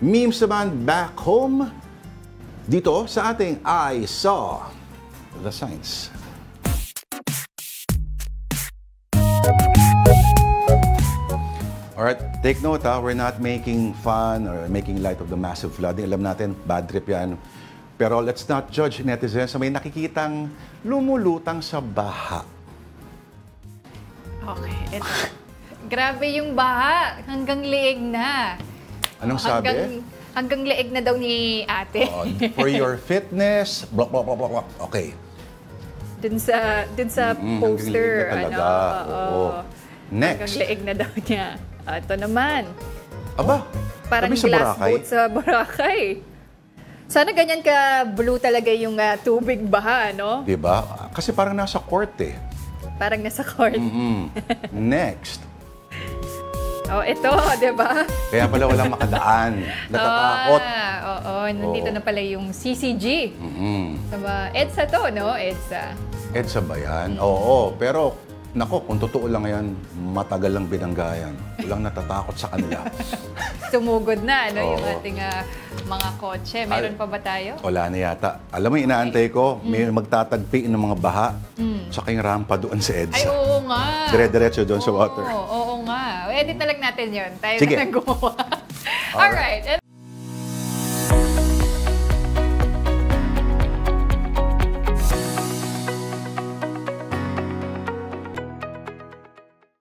Memes naman back home dito sa ating I Saw the Signs. Alright, take note we're not making fun or making light of the massive flooding. Alam natin, bad trip yan. Pero let's not judge netizens sa may nakikitang lumulutang sa baha. Okay, ito. Grabe yung baha. Hanggang leeg na. Anong sabi? Hanggang leeg na daw ni ate. For your fitness, blah, blah, blah, blah. Okay. Dun sa poster. Hanggang leeg na talaga. Oo. Next. Hanggang leeg na daw niya. Ito naman. Aba, parang sa glass Boracay? boat sa Boracay. Sana ganyan ka blue talaga yung tubig baha, no? Diba? Kasi parang nasa court eh. Parang nasa court. Next. Oh, ito, di ba? Kaya pala walang makadaan. Natatakot. Oo, nandito na pala yung CCG. Diba? EDSA to, no? EDSA. EDSA ba yan? Oo, pero nako, kung totoo lang yan, matagal lang binanggayan. Walang natatakot sa kanila. Sumugod na, no? Yung ating mga kotse. Meron pa ba tayo? Wala na yata. Alam mo, inaantay ko, may magtatagpi ng mga baha sa yung rampa doon sa EDSA. Ay, oo nga. Dire-diretso doon sa water. Oo nga. Edit na lang natin yun. Tayo Sige. na gumawa. Alright.